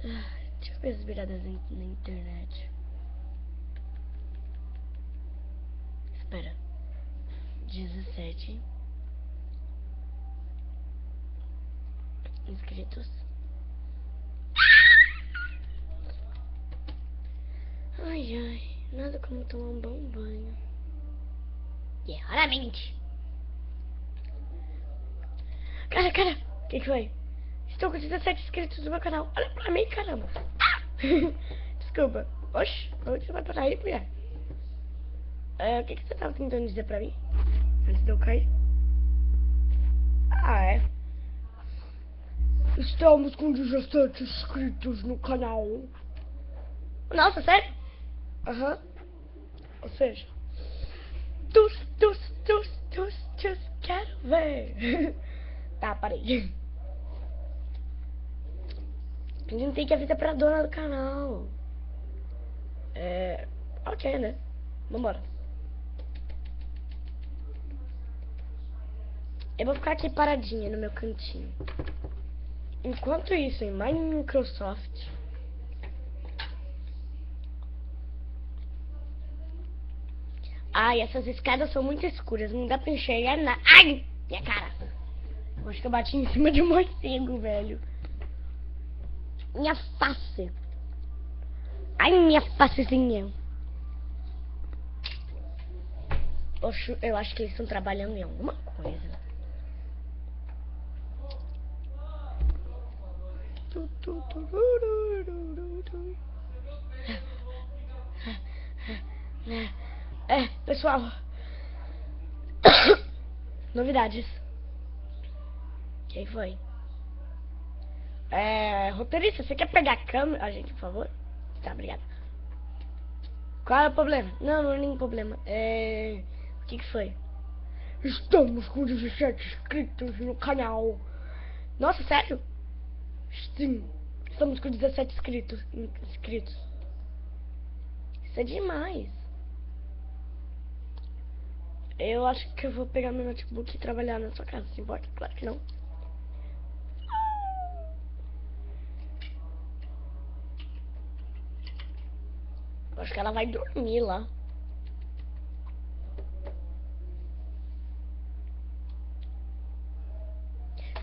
Deixa eu ver as viradas na internet. Espera. 17 inscritos. Ai, ai. Nada como tomar um bom banho. E raramente. Cara. O que foi? Estou com 17 inscritos no meu canal. Olha pra mim, caramba. Desculpa. Oxi, onde você vai parar aí, mulher? O que você tava tentando dizer pra mim? Antes de eu cair? Ah, é. Estamos com 17 inscritos no canal. Nossa, sério? Aham. Ou seja... quero ver. Tá, parei. A gente tem que avisar pra dona do canal. Ok, né? Vambora. Eu vou ficar aqui paradinha no meu cantinho. Enquanto isso, em Microsoft... Ai, essas escadas são muito escuras. Não dá pra enxergar nada. Ai, minha cara. Eu acho que eu bati em cima de um morcego, velho. Minha face. Ai, minha facezinha. Eu acho que eles estão trabalhando em alguma coisa. Pessoal. Novidades. Quem foi? Roteirista, você quer pegar a câmera? A gente, por favor. Tá, obrigado. Qual é o problema? Não é nenhum problema. O que foi? Estamos com 17 inscritos no canal. Nossa, sério? Sim. Estamos com 17 inscritos. Isso é demais. Eu acho que eu vou pegar meu notebook e trabalhar na sua casa. Se importa? Claro que não. Eu acho que ela vai dormir lá.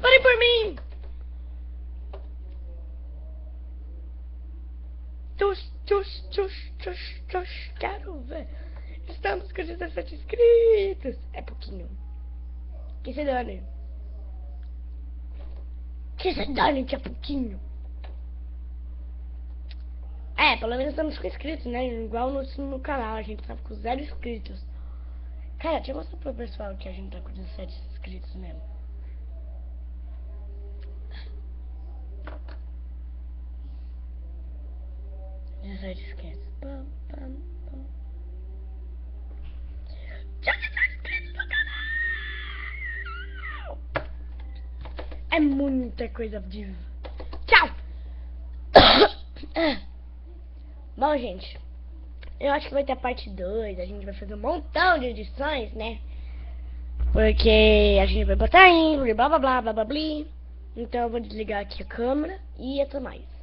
Parem por mim! Quero ver. Estamos com 17 inscritos. É pouquinho. Que se dane. Que é pouquinho. Pelo menos estamos com inscritos, né? Igual no canal, a gente tava com 0 inscritos. Cara, deixa eu mostrar pro pessoal que a gente tá com 17 inscritos mesmo. É muita coisa viva. Tchau! Bom, gente, eu acho que vai ter a parte 2. A gente vai fazer um montão de edições, né? Porque a gente vai botar em blá blá blá blá blá blá. Então eu vou desligar aqui a câmera e até mais.